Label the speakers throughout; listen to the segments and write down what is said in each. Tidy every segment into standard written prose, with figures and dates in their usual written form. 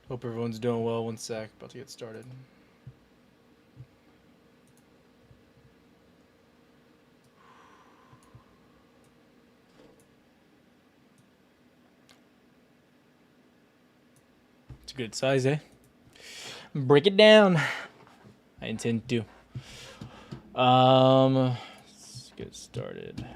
Speaker 1: Hope everyone's doing well. 1 sec, about to get started. It's a good size, eh? Break it down. I intend to. Let's get started.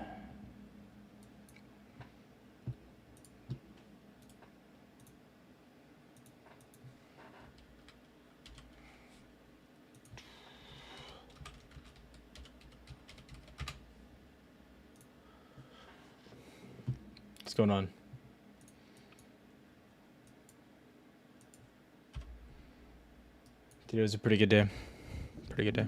Speaker 1: What's going on? Today was a pretty good day. Pretty good day.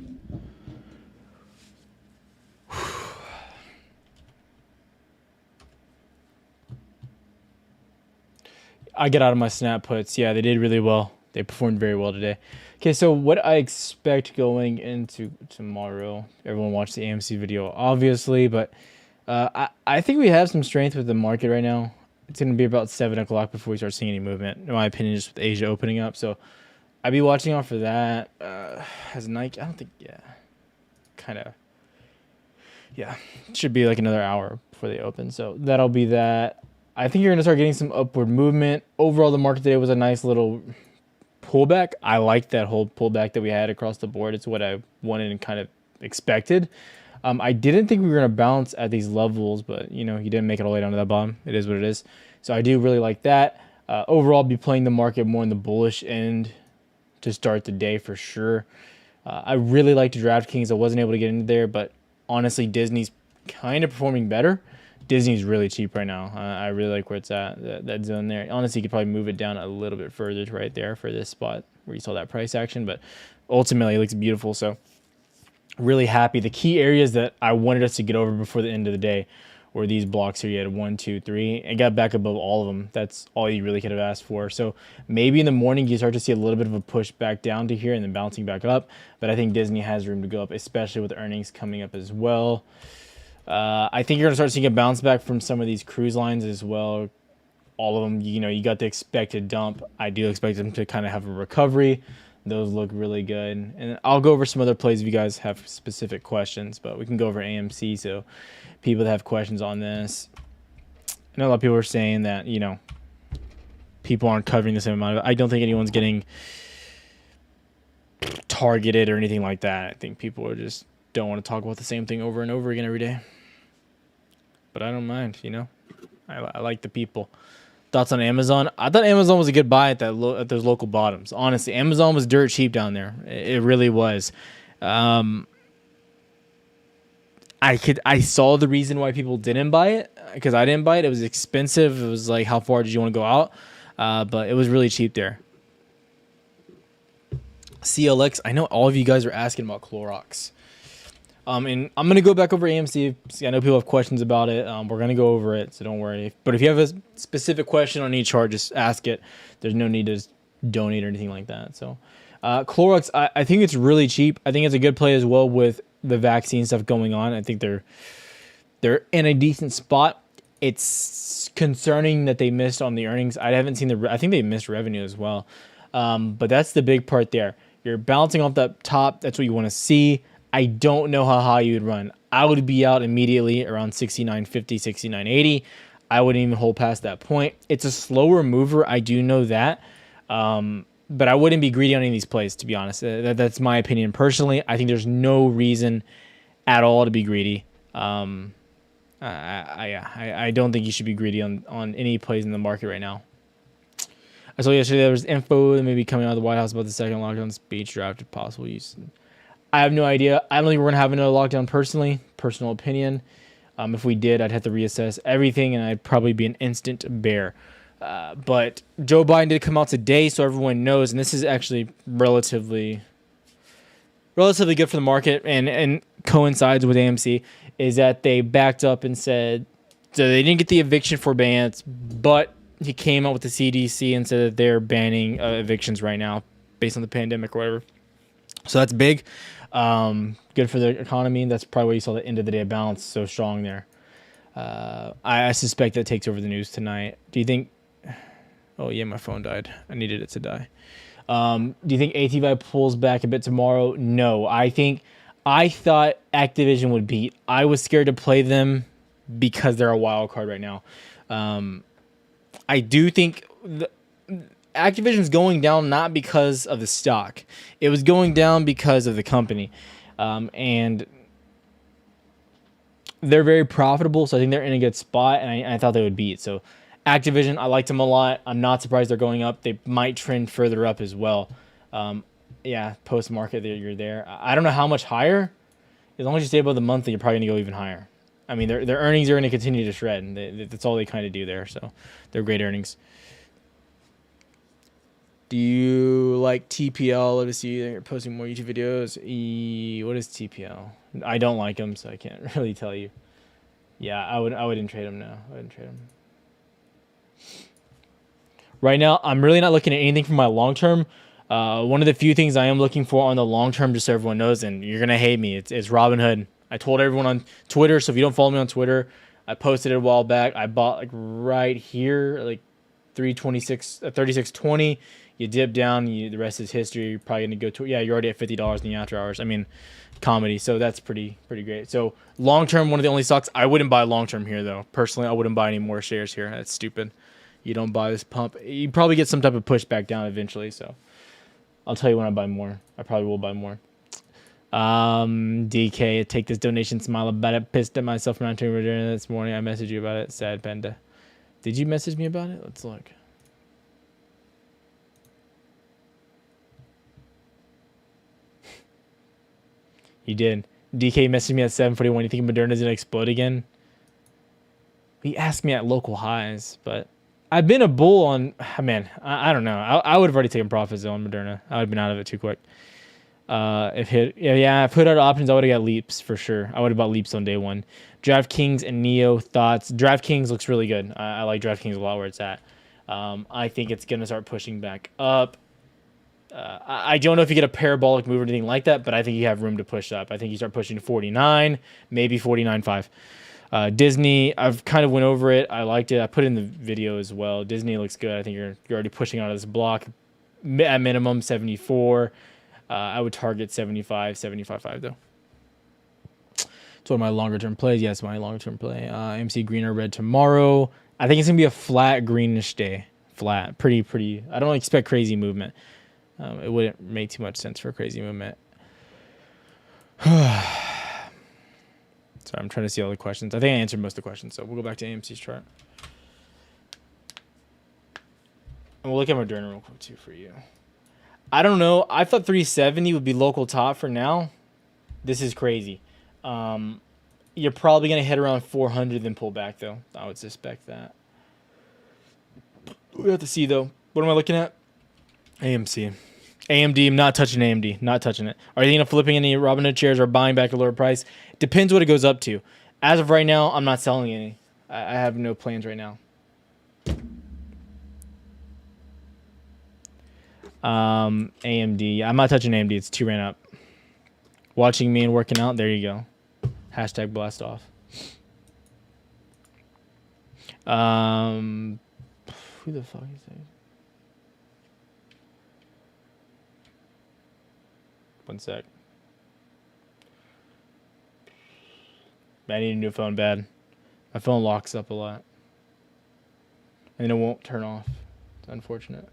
Speaker 1: I get out of my snap puts. Yeah, they did really well. They performed very well today. Okay, so what I expect going into tomorrow, everyone watched the AMC video, obviously, but I think we have some strength with the market right now. It's going to be about 7 o'clock before we start seeing any movement, in my opinion, just with Asia opening up. So I'd be watching out for that. As Nike, I don't think, yeah, kind of, yeah, it should be like another hour before they open. So that'll be that. I think you're going to start getting some upward movement. Overall, the market today was a nice little pullback. I like that whole pullback that we had across the board. It's what I wanted and kind of expected. I didn't think we were going to bounce at these levels, but, you know, you didn't make it all the way down to that bottom. It is what it is. So I do really like that. Overall, I'll be playing the market more in the bullish end to start the day for sure. I really liked DraftKings. I wasn't able to get into there, but honestly, Disney's kind of performing better. Disney's really cheap right now. I really like where it's at, that zone there. Honestly, you could probably move it down a little bit further to right there for this spot where you saw that price action, but ultimately it looks beautiful. So really happy. The key areas that I wanted us to get over before the end of the day were these blocks here. You had 1, 2, 3, and got back above all of them. That's all you really could have asked for. So maybe in the morning you start to see a little bit of a push back down to here and then bouncing back up. But I think Disney has room to go up, especially with earnings coming up as well. I think you're going to start seeing a bounce back from some of these cruise lines as well. All of them, you know, you got the expected dump. I do expect them to kind of have a recovery. Those look really good. And I'll go over some other plays if you guys have specific questions, but we can go over AMC. So people that have questions on this, I know a lot of people are saying that, you know, people aren't covering the same amount of it. I don't think anyone's getting targeted or anything like that. I think people are just don't want to talk about the same thing over and over again every day. But I don't mind, you know. I like the people. Thoughts on Amazon? I thought Amazon was a good buy at at those local bottoms. Honestly, Amazon was dirt cheap down there. It really was. I saw the reason why people didn't buy it, because I didn't buy it. It was expensive. It was like, how far did you want to go out? But it was really cheap there. CLX, I know all of you guys are asking about Clorox. And I'm going to go back over AMC. I know people have questions about it. We're going to go over it, so don't worry. But if you have a specific question on each chart, just ask it. There's no need to donate or anything like that. So Clorox, I think it's really cheap. I think it's a good play as well with the vaccine stuff going on. I think they're in a decent spot. It's concerning that they missed on the earnings. I haven't seen I think they missed revenue as well. But that's the big part there. You're bouncing off that top. That's what you want to see. I don't know how high you would run. I would be out immediately around 69.50, 69.80. I wouldn't even hold past that point. It's a slower mover. I do know that. But I wouldn't be greedy on any of these plays, to be honest. That's my opinion personally. I think there's no reason at all to be greedy. I don't think you should be greedy on any plays in the market right now. I saw yesterday there was info that may be coming out of the White House about the second lockdown speech draft if possible use. I have no idea. I don't think we're going to have another lockdown personally. Personal opinion. If we did, I'd have to reassess everything, and I'd probably be an instant bear. But Joe Biden did come out today, so everyone knows, and this is actually relatively good for the market and coincides with AMC, is that they backed up and said, so they didn't get the eviction forbearance, but he came out with the CDC and said that they're banning evictions right now based on the pandemic or whatever. So that's big. Good for the economy. That's probably why you saw the end of the day balance so strong there. I suspect that takes over the news tonight. Do you think... Oh, yeah, my phone died. I needed it to die. Do you think ATVI pulls back a bit tomorrow? No. I thought Activision would beat. I was scared to play them because they're a wild card right now. I do think Activision's going down not because of the stock. It was going down because of the company. And they're very profitable, so I think they're in a good spot, and I thought they would beat. So Activision, I liked them a lot. I'm not surprised they're going up. They might trend further up as well. Yeah, post-market, you're there. I don't know how much higher. As long as you stay above the monthly, you're probably going to go even higher. I mean, their earnings are going to continue to shred, and that's all they kind of do there. So they're great earnings. Do you like TPL? Let us see. You're posting more YouTube videos. What is TPL? I don't like them, so I can't really tell you. Yeah, I wouldn't trade them now. I wouldn't trade them. Right now, I'm really not looking at anything for my long term. One of the few things I am looking for on the long term, just so everyone knows, and you're gonna hate me, it's Robinhood. I told everyone on Twitter, so if you don't follow me on Twitter, I posted it a while back. I bought like right here, like 36.20. You dip down, the rest is history. You're probably gonna go to you're already at $50 in the after hours. I mean, comedy. So that's pretty great. So long term, one of the only stocks I wouldn't buy long term here though. Personally, I wouldn't buy any more shares here. That's stupid. You don't buy this pump. You probably get some type of pushback down eventually. So I'll tell you when I buy more. I probably will buy more. DK, take this donation, smile about it. Pissed at myself for not doing Moderna this morning. I messaged you about it. Sad panda. Did you message me about it? Let's look. You did. DK messaged me at 7:41. You think Moderna's gonna explode again? He asked me at local highs, but I've been a bull on. Man, I don't know. I would have already taken profits on Moderna. I would have been out of it too quick. If put out options, I would have got Leaps for sure. I would have bought Leaps on day one. DraftKings and Neo thoughts. DraftKings looks really good. I like DraftKings a lot where it's at. I think it's gonna start pushing back up. I don't know if you get a parabolic move or anything like that, but I think you have room to push up. I think you start pushing to 49, maybe 49.5. Disney, I've kind of went over it. I liked it. I put it in the video as well. Disney looks good. I think you're already pushing out of this block. At minimum, 74. I would target 75, 75.5 though. It's one of my longer term plays. Yes, my longer term play. AMC green or red tomorrow. I think it's gonna be a flat greenish day. Flat, pretty. I don't expect crazy movement. It wouldn't make too much sense for a crazy movement. Sorry, I'm trying to see all the questions. I think I answered most of the questions, so we'll go back to AMC's chart. And we'll look at Moderna real quick too for you. I don't know. I thought 370 would be local top for now. This is crazy. You're probably going to hit around 400 then pull back, though. I would suspect that. We have to see, though. What am I looking at? AMC. AMD, I'm not touching AMD. Not touching it. Are you thinking of flipping any Robinhood shares or buying back a lower price? Depends what it goes up to. As of right now, I'm not selling any. I have no plans right now. AMD. I'm not touching AMD. It's too ran up. Watching me and working out. There you go. Hashtag blast off. Who the fuck is that? One sec. I need a new phone bad. My phone locks up a lot. And it won't turn off. It's unfortunate.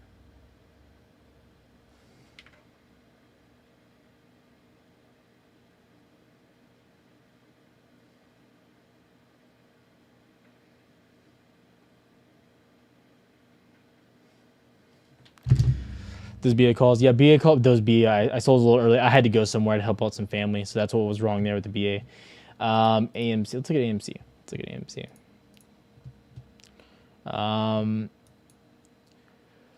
Speaker 1: Those BA calls. Yeah, BA call. Those BA. I sold a little early. I had to go somewhere to help out some family, so that's what was wrong there with the BA. AMC. Let's look at AMC.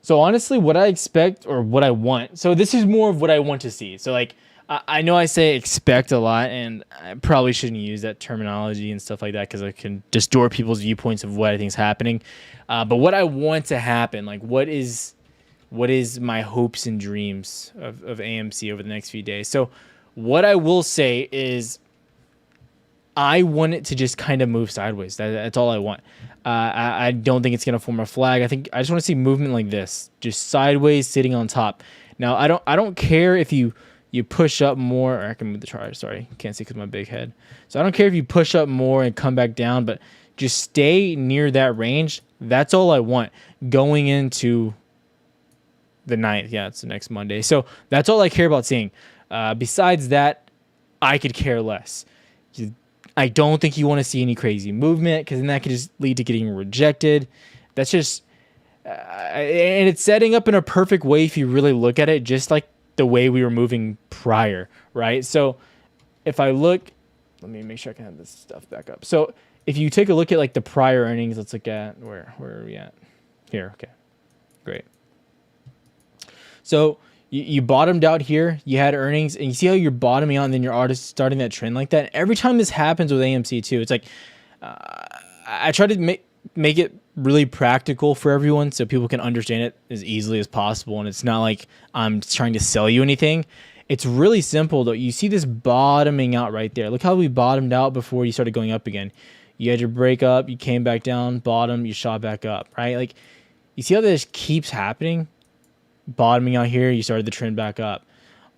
Speaker 1: So honestly, what I expect or what I want. So this is more of what I want to see. So like, I know I say expect a lot, and I probably shouldn't use that terminology and stuff like that because it can distort people's viewpoints of what I think is happening. But what I want to happen, like what is my hopes and dreams of AMC over the next few days. So what I will say is I want it to just kind of move sideways. That's all I want. I don't think it's going to form a flag. I just want to see movement like this, just sideways sitting on top. Now, I don't care if you push up more, or I can move the chart. Sorry, can't see because of my big head. So I don't care if you push up more and come back down, but just stay near that range. That's all I want going into the 9th. Yeah, it's the next Monday. So that's all I care about seeing. Besides that, I could care less. I don't think you want to see any crazy movement because then that could just lead to getting rejected. That's just, and it's setting up in a perfect way if you really look at it, just like the way we were moving prior, right? So if I look, let me make sure I can have this stuff back up. So if you take a look at like the prior earnings, let's look at where are we at? Here, okay, great. So you bottomed out here, you had earnings, and you see how you're bottoming out and then you're already starting that trend like that. Every time this happens with AMC too, it's like I try to make it really practical for everyone so people can understand it as easily as possible. And it's not like I'm trying to sell you anything. It's really simple though. You see this bottoming out right there. Look how we bottomed out before you started going up again. You had your break up, you came back down, bottom, you shot back up, right? Like you see how this keeps happening? Bottoming out here, you started the trend back up.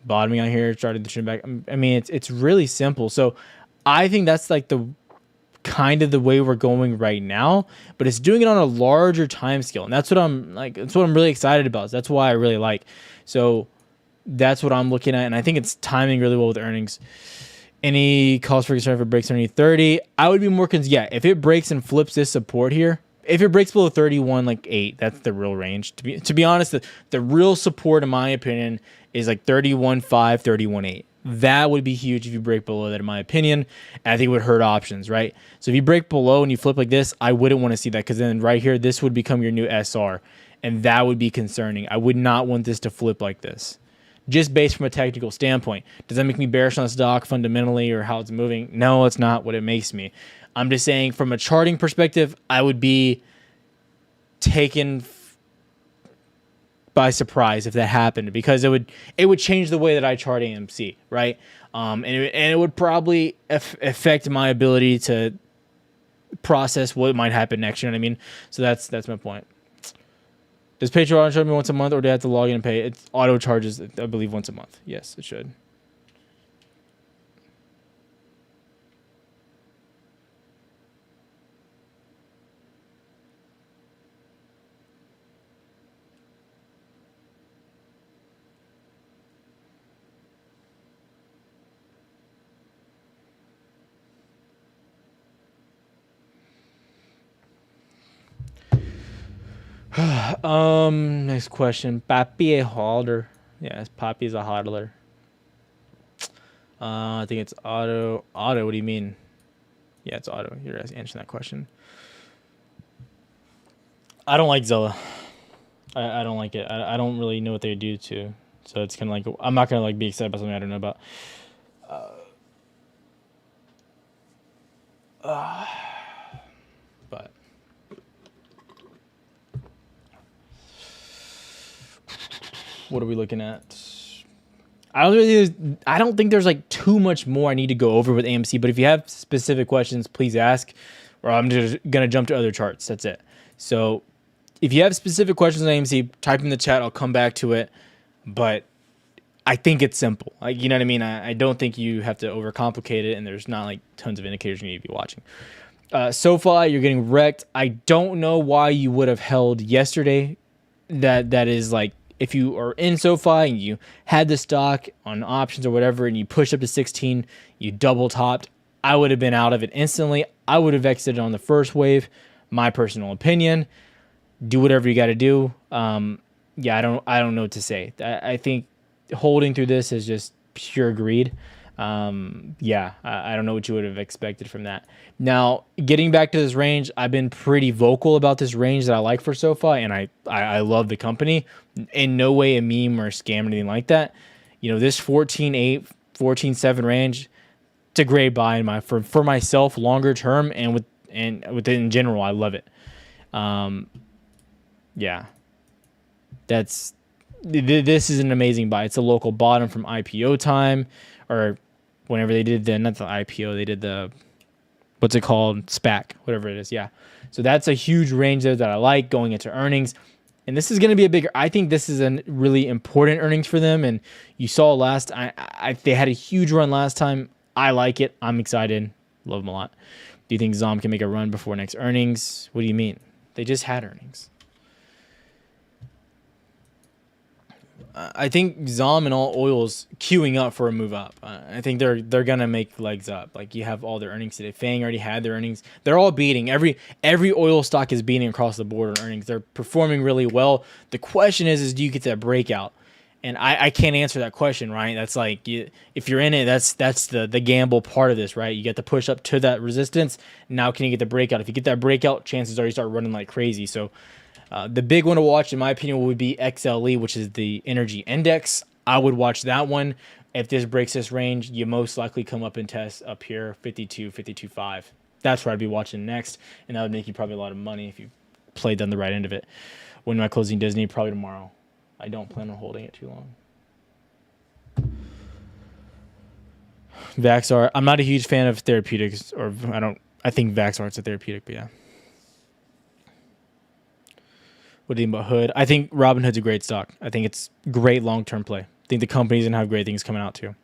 Speaker 1: Bottoming out here, started the trend back. I mean, it's really simple. So I think that's like the kind of the way we're going right now, but it's doing it on a larger time scale. And that's what I'm really excited about. That's why I really like. So that's what I'm looking at. And I think it's timing really well with earnings. Any cause for concern if it breaks underneath 30? I would be more concerned. Yeah, if it breaks and flips this support here, if it breaks below 31, like 8, that's the real range. To be honest, the real support, in my opinion, is like 31.5, 31.8. That would be huge if you break below that, in my opinion. And I think it would hurt options, right? So if you break below and you flip like this, I wouldn't want to see that because then right here, this would become your new SR. And that would be concerning. I would not want this to flip like this. Just based from a technical standpoint. Does that make me bearish on the stock fundamentally or how it's moving? No, it's not what it makes me. I'm just saying from a charting perspective, I would be taken by surprise if that happened because it would change the way that I chart AMC, right? And it would probably affect my ability to process what might happen next. You know what I mean? So that's my point. Does PayPal auto charge me once a month, or do I have to log in and pay? It auto charges, I believe, once a month. Yes, it should. Next question. Papi a hodler. Yes, Papi is a hodler. I think it's auto. Auto, what do you mean? Yeah, it's auto. You're answering that question. I don't like Zella. I don't like it. I don't really know what they do to. So it's kind of like, I'm not going to like be excited about something I don't know about. But what are we looking at? I don't think there's like too much more I need to go over with AMC, but if you have specific questions, please ask, or I'm just going to jump to other charts. That's it. So if you have specific questions on AMC, type in the chat. I'll come back to it, but I think it's simple. Like, you know what I mean? I don't think you have to overcomplicate it, and there's not like tons of indicators you need to be watching. SoFi, you're getting wrecked. I don't know why you would have held yesterday. That is like, if you are in SoFi and you had the stock on options or whatever and you pushed up to 16, you double topped, I would have been out of it instantly. I would have exited on the first wave. My personal opinion. Do whatever you got to do. Yeah, I don't know what to say. I think holding through this is just pure greed. Yeah, I don't know what you would have expected from that. Now, getting back to this range, I've been pretty vocal about this range that I like for SoFi, and I love the company. In no way a meme or a scam or anything like that. You know, this 14.8, 14.7 range, it's a great buy in my for myself longer term and with in general, I love it. Yeah, that's this is an amazing buy. It's a local bottom from IPO time, or whenever they did not the IPO, they did the, what's it called, SPAC, whatever it is. Yeah, so that's a huge range there that I like going into earnings. And this is going to be a bigger. I think this is a really important earnings for them. And you saw last, they had a huge run last time. I like it. I'm excited. Love them a lot. Do you think Zom can make a run before next earnings? What do you mean? They just had earnings. I think Zom and all oils queuing up for a move up. I think they're gonna make legs up. Like, you have all their earnings today. Fang already had their earnings. They're all beating. Every oil stock is beating across the board on earnings. They're performing really well. The question is do you get that breakout? And I can't answer that question, right? That's like, if you're in it, that's the gamble part of this, right? You get to push up to that resistance. Now can you get the breakout? If you get that breakout, chances are you start running like crazy. So the big one to watch, in my opinion, would be XLE, which is the energy index. I would watch that one. If this breaks this range, you most likely come up and test up here, 52, 52.5. That's where I'd be watching next, and that would make you probably a lot of money if you played on the right end of it. When am I closing Disney? Probably tomorrow. I don't plan on holding it too long. Vaxart. I'm not a huge fan of therapeutics, or I think Vaxart's a therapeutic, but yeah. What do you think about Hood? I think Robinhood's a great stock. I think it's great long-term play. I think the company's going to have great things coming out too.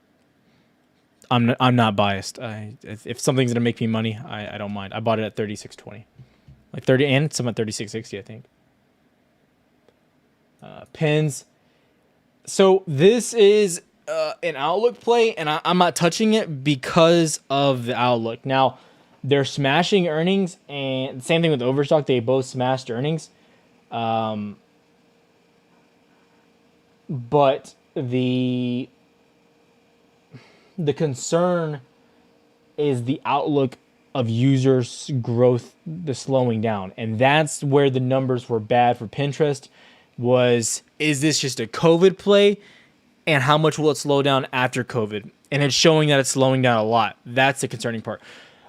Speaker 1: I'm not biased. If something's going to make me money, I don't mind. I bought it at 36.20. Like 30, and some at 36.60, I think. Pins. So this is an outlook play, and I'm not touching it because of the outlook. Now, they're smashing earnings, and same thing with Overstock. They both smashed earnings. But the concern is the outlook of users growth, the slowing down. And that's where the numbers were bad for Pinterest. Is this just a COVID play? And how much will it slow down after COVID? And it's showing that it's slowing down a lot. That's the concerning part.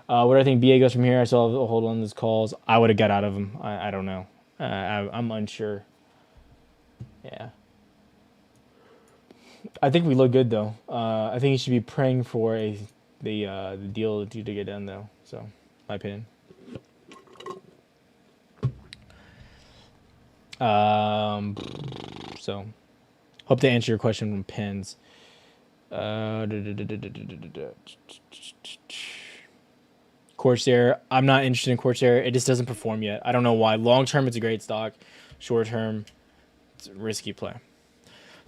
Speaker 1: What do I think BA goes from here? I still have a hold on those calls. I would have got out of them. I don't know. I'm unsure. Yeah. I think we look good though. I think you should be praying for the deal to get done though. So, my opinion. So, hope to answer your question from Pins. Corsair. I'm not interested in Corsair. It just doesn't perform yet. I don't know why. Long term, it's a great stock. Short term, it's a risky play.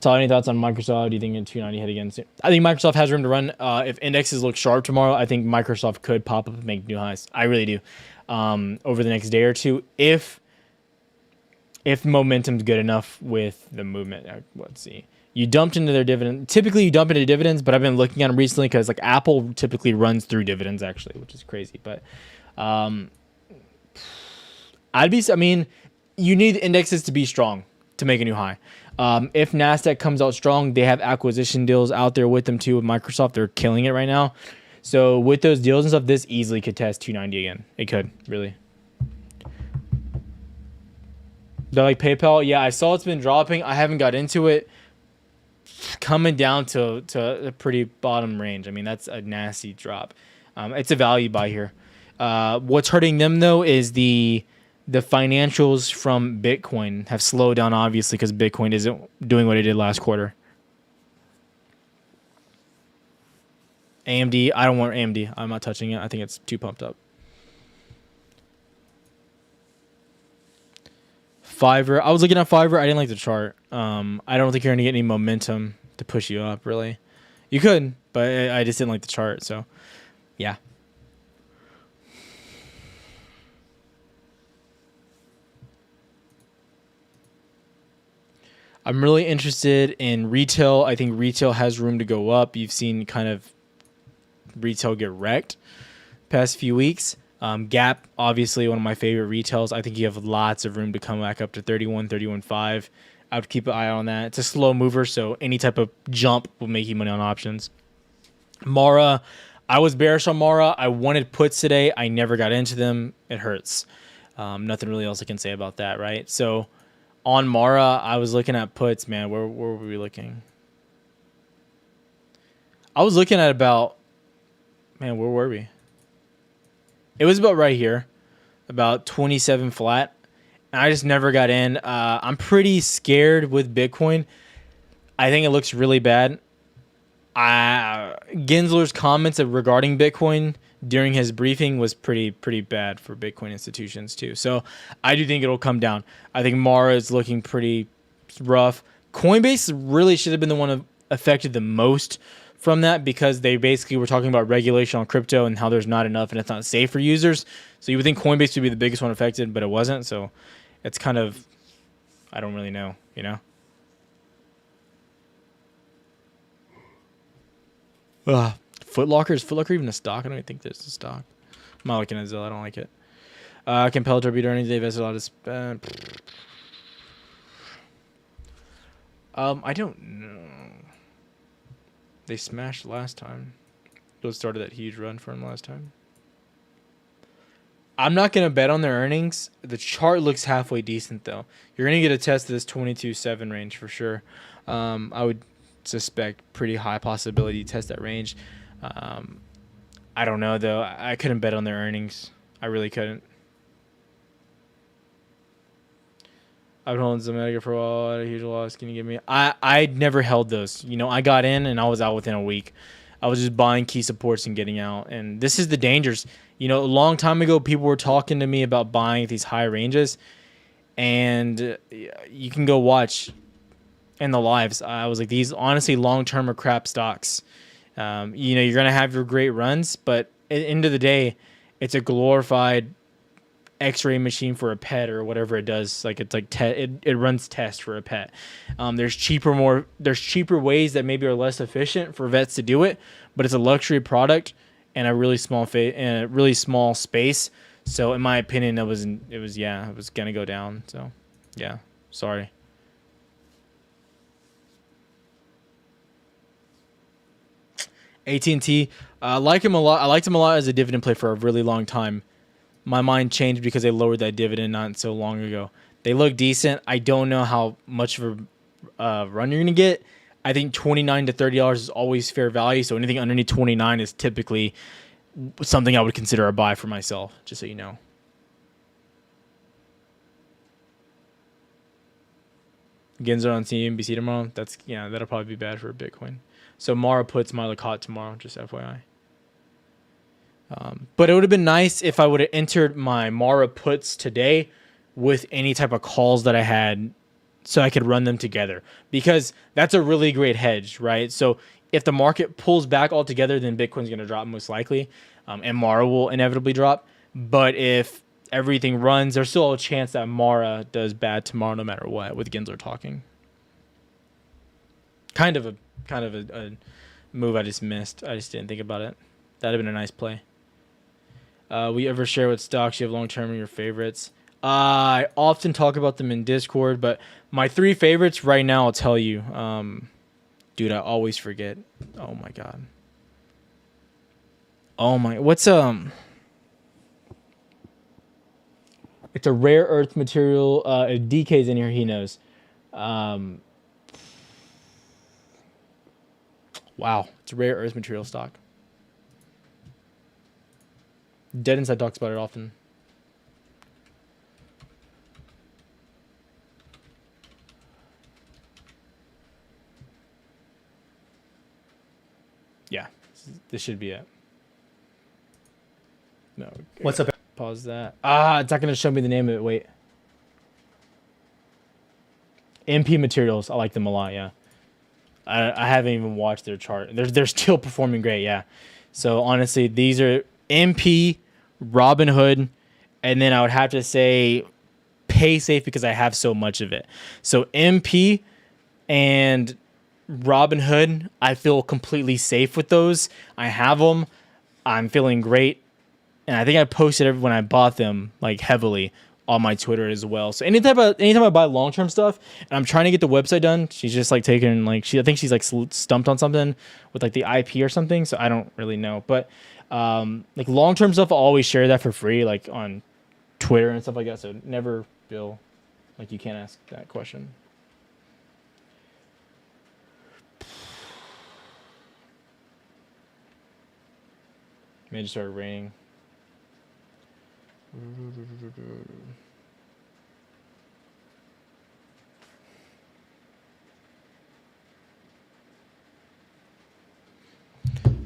Speaker 1: Todd, any thoughts on Microsoft? Do you think in 290 head again soon? I think Microsoft has room to run. If indexes look sharp tomorrow, I think Microsoft could pop up and make new highs. I really do. Over the next day or two, if momentum's good enough with the movement. Let's see. You dumped into their dividend. Typically, you dump into dividends, but I've been looking at them recently because like Apple typically runs through dividends actually, which is crazy. But you need indexes to be strong to make a new high. If Nasdaq comes out strong, they have acquisition deals out there with them too. With Microsoft, they're killing it right now. So with those deals and stuff, this easily could test 290 again. It could, really. Do I like PayPal? Yeah, I saw it's been dropping. I haven't got into it. Coming down to a pretty bottom range. I mean, that's a nasty drop. It's a value buy here. What's hurting them though is the financials from Bitcoin have slowed down, obviously, because Bitcoin isn't doing what it did last quarter. AMD, I don't want AMD. I'm not touching it. I think it's too pumped up. Fiverr. I was looking at Fiverr. I didn't like the chart. I don't think you're going to get any momentum to push you up, really. You could, but I just didn't like the chart. So, yeah. I'm really interested in retail. I think retail has room to go up. You've seen kind of retail get wrecked past few weeks. Gap, obviously one of my favorite retails. I think you have lots of room to come back up to 31, 31.5. I would keep an eye on that. It's a slow mover, so any type of jump will make you money on options. Mara, I was bearish on Mara. I wanted puts today. I never got into them. It hurts. Nothing really else I can say about that, right? So on Mara, I was looking at puts, man. Where were we looking? I was looking at about, man, where were we? It was about right here, about 27 flat. And I just never got in. I'm pretty scared with Bitcoin. I think it looks really bad. Gensler's comments regarding Bitcoin during his briefing was pretty bad for Bitcoin institutions too. So I do think it'll come down. I think Mara is looking pretty rough. Coinbase really should have been the one affected the most from that, because they basically were talking about regulation on crypto and how there's not enough and it's not safe for users. So you would think Coinbase would be the biggest one affected, but it wasn't. So it's kind of, I don't really know, you know? Foot Locker? Is Foot Locker even a stock? I don't even think there's a stock. I'm not looking at Zillow. I don't like it. Can Peloton beat earnings? They've invested a lot of spend. I don't know. They smashed last time. Those started that huge run for them last time. I'm not going to bet on their earnings. The chart looks halfway decent, though. You're going to get a test of this 22.7 range for sure. I would suspect pretty high possibility to test that range. I don't know, though. I couldn't bet on their earnings. I really couldn't. I've been holding Zomedica for a while at a huge loss. Can you give me? I never held those. You know, I got in and I was out within a week. I was just buying key supports and getting out. And this is the dangers. You know, a long time ago, people were talking to me about buying these high ranges. And you can go watch in the lives. I was like, these honestly long-term are crap stocks. You know, you're going to have your great runs. But at the end of the day, it's a glorified X-ray machine for a pet or whatever it does. Like it's like it runs tests for a pet. There's cheaper ways that maybe are less efficient for vets to do it, but it's a luxury product and a really small space. So in my opinion, it was gonna go down. So yeah, sorry. AT&T, I like him a lot. I liked him a lot as a dividend play for a really long time. My mind changed because they lowered that dividend not so long ago. They look decent. I don't know how much of a run you're going to get. I think $29 to $30 is always fair value. So anything underneath 29 is typically something I would consider a buy for myself, just so you know. Genzo on CNBC tomorrow. That'll probably be bad for Bitcoin. So Mara puts my look hot tomorrow, just FYI. But it would have been nice if I would have entered my Mara puts today with any type of calls that I had so I could run them together, because that's a really great hedge, right? So if the market pulls back altogether, then Bitcoin's going to drop most likely, and Mara will inevitably drop. But if everything runs, there's still a chance that Mara does bad tomorrow no matter what, with Gensler talking. Kind of a move I just missed. I just didn't think about it. That'd have been a nice play. We ever share what stocks you have long-term and your favorites? I often talk about them in Discord, but my 3 favorites right now, I'll tell you. Dude, I always forget. Oh my God. Oh my, what's it's a rare earth material. If DK's in here, he knows. Wow, it's a rare earth material stock. Dead Inside talks about it often. Yeah, this should be it. No.
Speaker 2: What's up?
Speaker 1: Pause that. It's not going to show me the name of it. Wait. MP Materials. I like them a lot, yeah. I haven't even watched their chart. They're still performing great, yeah. So, honestly, these are MP, Robinhood, and then I would have to say PaySafe because I have so much of it. So, MP and Robinhood, I feel completely safe with those. I have them. I'm feeling great. And I think I posted when I bought them like heavily on my Twitter as well. So anytime I buy long-term stuff and I'm trying to get the website done, she's just like taking like I think she's like stumped on something with like the IP or something. So I don't really know, but like long-term stuff, I'll always share that for free, like on Twitter and stuff like that. So never feel like you can't ask that question. It just started raining.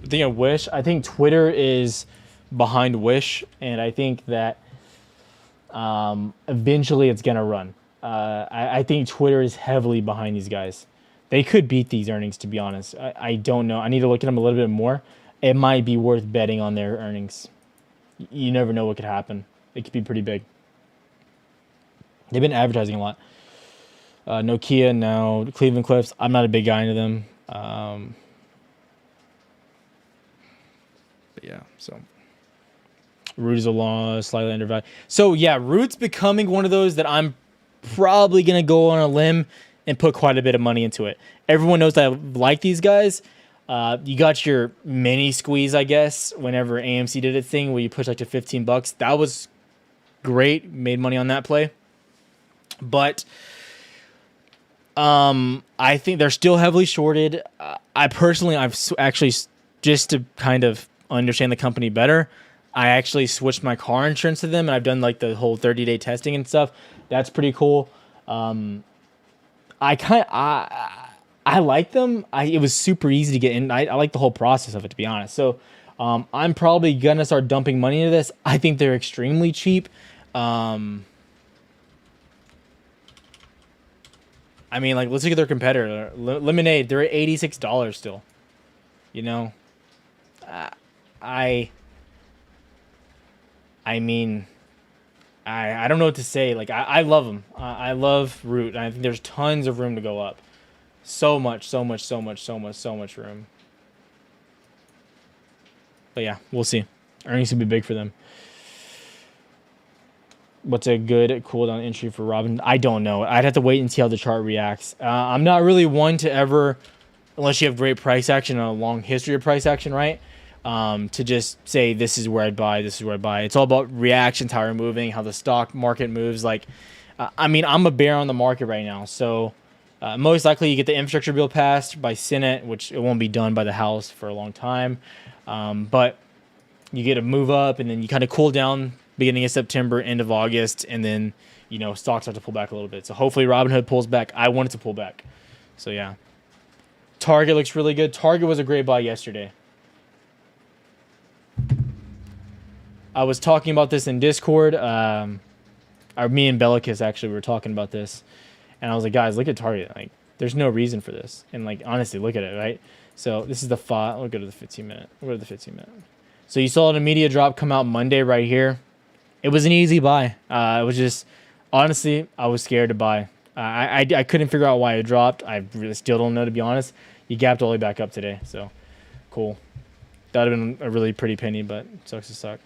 Speaker 1: The thing of Wish, I think Twitter is behind Wish, and I think that eventually it's gonna run. I think Twitter is heavily behind these guys. They could beat these earnings, to be honest. I don't know. I need to look at them a little bit more. It might be worth betting on their earnings. You never know what could happen. It could be pretty big. They've been advertising a lot. Nokia now, Cleveland Cliffs. I'm not a big guy into them. But yeah, so Root is a loss, slightly undervalued. So yeah, Root's becoming one of those that I'm probably gonna go on a limb and put quite a bit of money into it. Everyone knows that I like these guys. You got your mini squeeze, I guess, whenever AMC did its thing where you push like to $15. That was great. Made money on that play. But I think they're still heavily shorted. I've actually, just to kind of understand the company better, I actually switched my car insurance to them, and I've done like the whole 30-day testing and stuff. That's pretty cool. I like them. It was super easy to get in. I like the whole process of it, to be honest. So I'm probably gonna start dumping money into this. I think they're extremely cheap. I mean, like, let's look at their competitor, Lemonade. They're at $86 still. You know, I mean, I don't know what to say. Like, I love them. I love Root. I think there's tons of room to go up. So much room. But yeah, we'll see. Earnings will be big for them. What's a good cool down entry for Robin? I don't know. I'd have to wait and see how the chart reacts. I'm not really one to ever, unless you have great price action and a long history of price action, right? To just say this is where I'd buy, this is where I buy. It's all about reactions, how we're moving, how the stock market moves. Like, I mean, I'm a bear on the market right now, so most likely you get the infrastructure bill passed by Senate, which it won't be done by the House for a long time. But you get a move up, and then you kind of cool down beginning of September, end of August, and then, you know, stocks start to pull back a little bit. So hopefully Robinhood pulls back. I want it to pull back. So yeah. Target looks really good. Target was a great buy yesterday. I was talking about this in Discord. Me and Bellicus actually were talking about this. And I was like, guys, look at Target. Like, there's no reason for this. And like, honestly, look at it, right? So this is the 5. We'll go to the 15 minute. We'll go to the 15 minute. So you saw an immediate drop come out Monday right here. It was an easy buy. It was just, honestly, I was scared to buy. I couldn't figure out why it dropped. I really still don't know, to be honest. You gapped all the way back up today. So cool. That would have been a really pretty penny, but sucks to suck.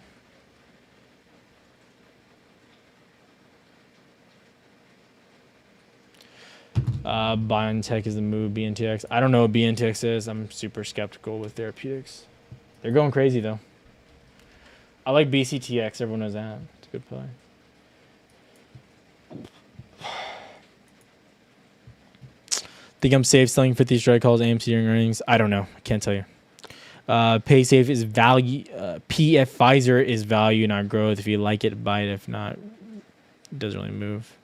Speaker 1: BioNTech is the move. BNTX. I don't know what BNTX is. I'm super skeptical with therapeutics. They're going crazy though. I like BCTX. Everyone knows that. It's a good play. Think I'm safe selling 50 strike calls AMC during earnings? I don't know. I can't tell you. PaySafe is value. PF Pfizer is value, not growth. If you like it, buy it. If not, it doesn't really move.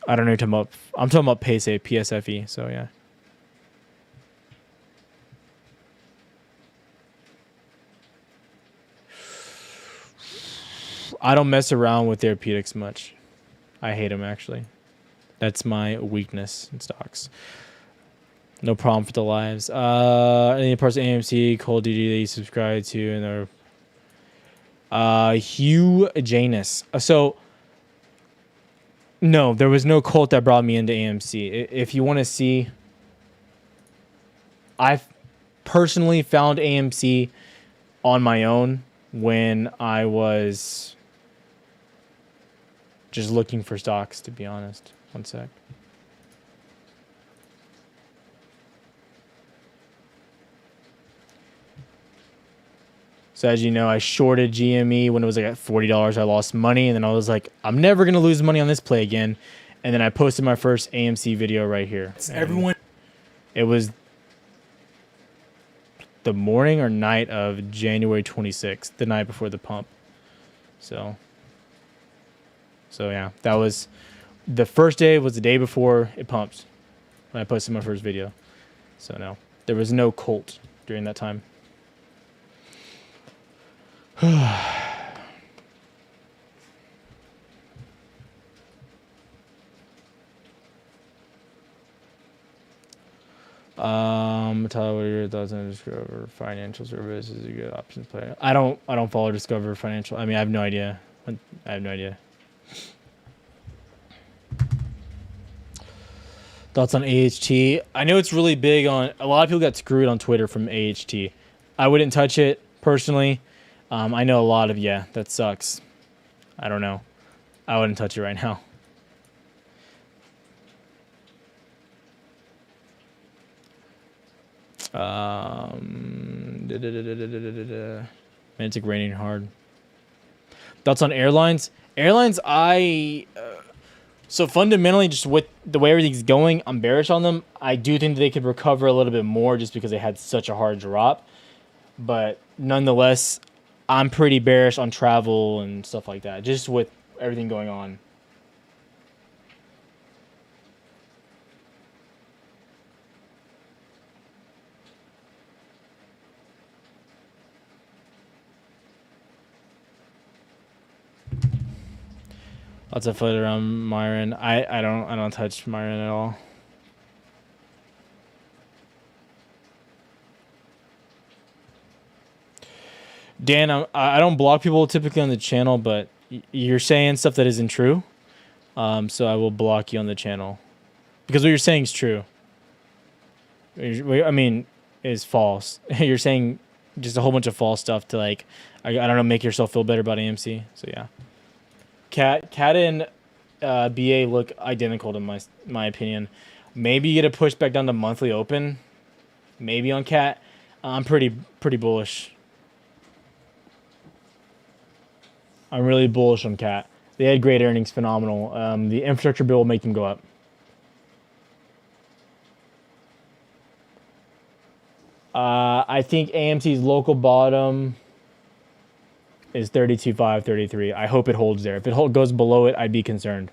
Speaker 1: I don't know what you're talking about. I'm talking about PaySafe, PSFE. So yeah. I don't mess around with therapeutics much. I hate them, actually. That's my weakness in stocks. No problem for the lives. Any parts of AMC, Cold DD that you subscribe to, and Hugh Janus. So, no, there was no cult that brought me into AMC. If you want to see, I personally found AMC on my own when I was just looking for stocks, to be honest. One sec. So as you know, I shorted GME when it was like at $40. I lost money, and then I was like, I'm never gonna lose money on this play again. And then I posted my first AMC video right here. Everyone, it was the morning or night of January 26th, the night before the pump. So yeah, that was the first day. Was the day before it pumped when I posted my first video. So no, there was no cult during that time. Tyler, what are your thoughts on Discover Financial Service? Is a good options player? I don't follow Discover Financial. I mean, I have no idea. Thoughts on AHT? I know it's really big on. A lot of people got screwed on Twitter from AHT. I wouldn't touch it personally. I know a lot of that sucks. I don't know. I wouldn't touch it right now. Man, it's like raining hard. Thoughts on airlines? Airlines, so fundamentally, just with the way everything's going, I'm bearish on them. I do think that they could recover a little bit more just because they had such a hard drop. But nonetheless, I'm pretty bearish on travel and stuff like that, just with everything going on. Lots of foot around Myron. I don't touch Myron at all. Dan, I don't block people typically on the channel, but you're saying stuff that isn't true. So I will block you on the channel because what you're saying is true. I mean, is false. You're saying just a whole bunch of false stuff to I don't know, make yourself feel better about AMC. So yeah. Cat and BA look identical to my opinion. Maybe you get a push back down to monthly open. Maybe on Cat. I'm pretty bullish. I'm really bullish on Cat. They had great earnings, phenomenal. The infrastructure bill will make them go up. I think AMC's local bottom is 32.5, 33. I hope it holds there. If it goes below it, I'd be concerned.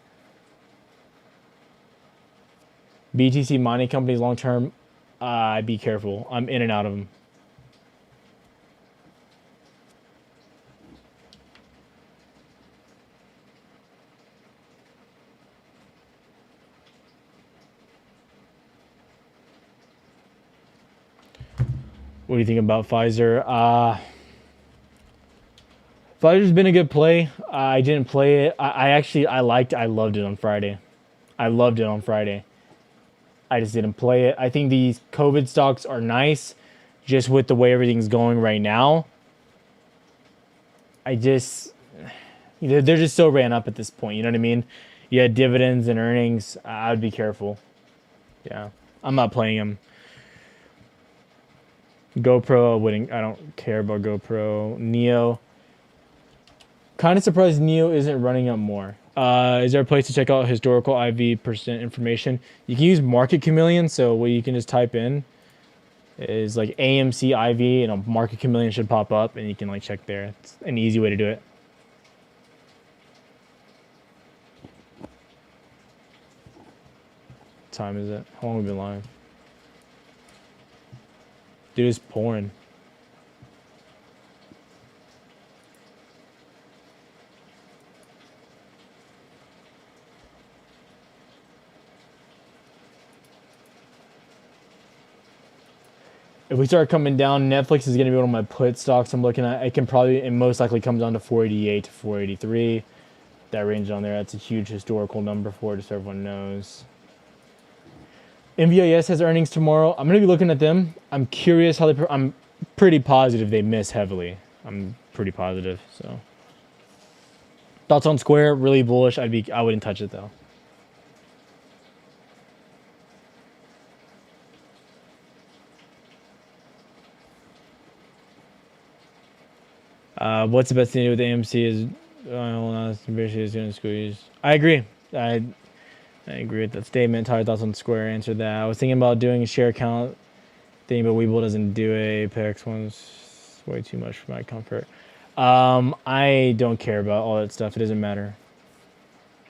Speaker 1: BTC mining companies long term, I'd be careful. I'm in and out of them. What do you think about Pfizer? Pfizer's been a good play. I didn't play it. I loved it on Friday. I just didn't play it. I think these COVID stocks are nice, just with the way everything's going right now. They're just so ran up at this point. You know what I mean? You had dividends and earnings. I would be careful. Yeah, I'm not playing them. GoPro, I don't care about GoPro. Neo. Kind of surprised Neo isn't running up more. Is there a place to check out historical IV percent information? You can use Market Chameleon, so what you can just type in is like AMC IV, and a Market Chameleon should pop up, and you can check there. It's an easy way to do it. What time is it? How long have we been live? Dude, it's pouring. If we start coming down, Netflix is going to be one of my put stocks I'm looking at. It most likely comes down to 488 to 483. That range on there, that's a huge historical number for it, just so everyone knows. NVIS has earnings tomorrow. I'm going to be looking at them. I'm curious how pretty positive they miss heavily. I'm pretty positive. So thoughts on Square? Really bullish. I wouldn't touch it though. What's the best thing to do with AMC is is going to squeeze. I agree. I agree with that statement. Tyler, thoughts on Square? Answered that. I was thinking about doing a share count thing, but Webull doesn't do it. Apex one's way too much for my comfort. I don't care about all that stuff. It doesn't matter.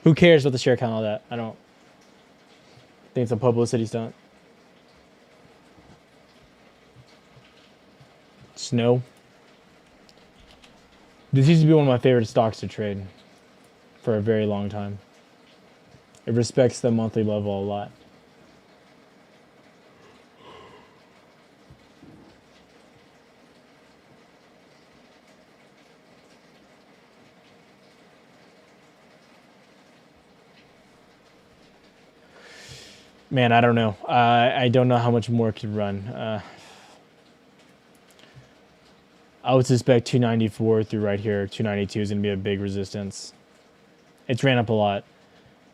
Speaker 1: Who cares about the share count, all that? I don't think it's a publicity stunt. Snow. This used to be one of my favorite stocks to trade for a very long time. It respects the monthly level a lot. Man, I don't know. I don't know how much more it could run. I would suspect 294 through right here. 292 is going to be a big resistance. It's ran up a lot.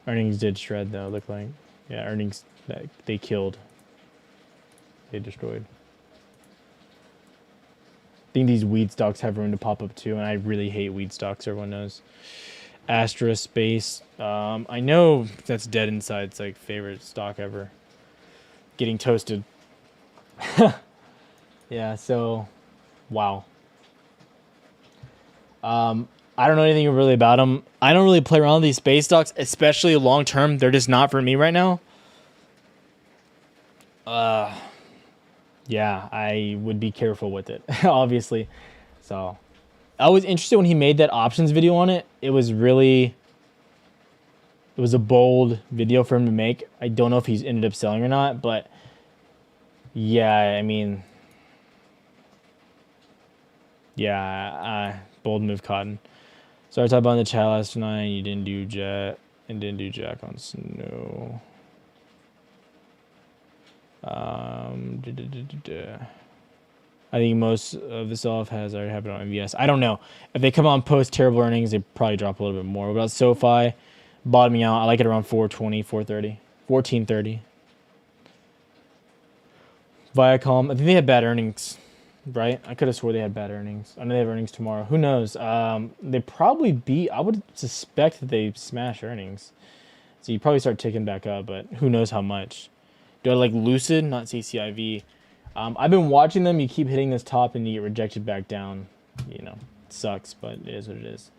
Speaker 1: Earnings did shred, though, look like. Yeah, earnings, they killed. They destroyed. I think these weed stocks have room to pop up, too, and I really hate weed stocks, everyone knows. Astra Space. I know that's dead inside. It's like favorite stock ever. Getting toasted. Yeah, so, wow. I don't know anything really about them. I don't really play around with these space stocks, especially long term. They're just not for me right now. Yeah, I would be careful with it, obviously. So, I was interested when he made that options video on it. It was a bold video for him to make. I don't know if he's ended up selling or not, but yeah, I mean, yeah, bold move, Cotton. So I talked about in the chat last night. You didn't do Jet and didn't do Jack on Snow. I think most of the sell-off has already happened on MVS. I don't know. If they come on post terrible earnings, they probably drop a little bit more. What about SoFi? Bottoming out. I like it around 420, 430, 1430. Viacom. I think they had bad earnings, right? I could have swore they had bad earnings. I know they have earnings tomorrow. Who knows? They probably beat. I would suspect that they smash earnings. So you probably start ticking back up, but who knows how much. Do I like Lucid? Not CCIV. I've been watching them. You keep hitting this top and you get rejected back down. You know, it sucks, but it is what it is.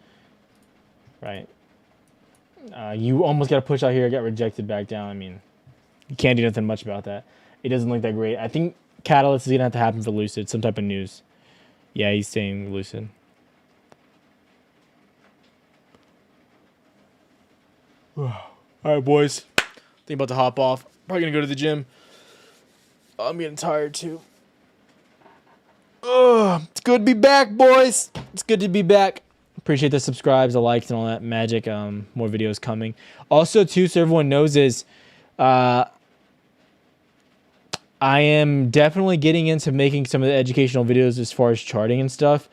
Speaker 1: Right? You almost got to push out here. Got rejected back down. I mean, you can't do nothing much about that. It doesn't look that great. I think catalyst is going to have to happen for Lucid. Some type of news. Yeah, he's saying Lucid. All right, boys. Think about to hop off. Probably going to go to the gym. I'm getting tired, too. It's good to be back, boys. It's good to be back. Appreciate the subscribes, the likes, and all that magic. More videos coming. Also, too, so everyone knows is I am definitely getting into making some of the educational videos as far as charting and stuff.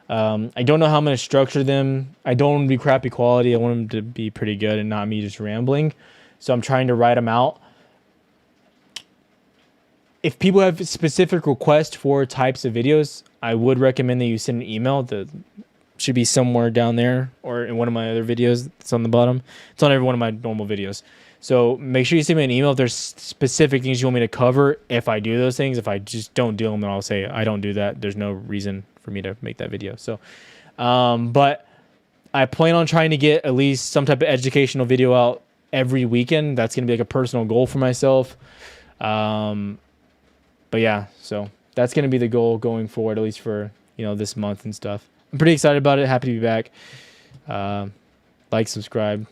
Speaker 1: I don't know how I'm going to structure them. I don't want them to be crappy quality. I want them to be pretty good and not me just rambling. So I'm trying to write them out. If people have specific requests for types of videos, I would recommend that you send an email. That should be somewhere down there or in one of my other videos. It's on the bottom. It's on every one of my normal videos. So make sure you send me an email if there's specific things you want me to cover. If I do those things, if I just don't do them, then I'll say I don't do that. There's no reason for me to make that video. So, but I plan on trying to get at least some type of educational video out every weekend. That's going to be like a personal goal for myself. But yeah, so that's going to be the goal going forward, at least for, this month and stuff. I'm pretty excited about it. Happy to be back. Like, subscribe.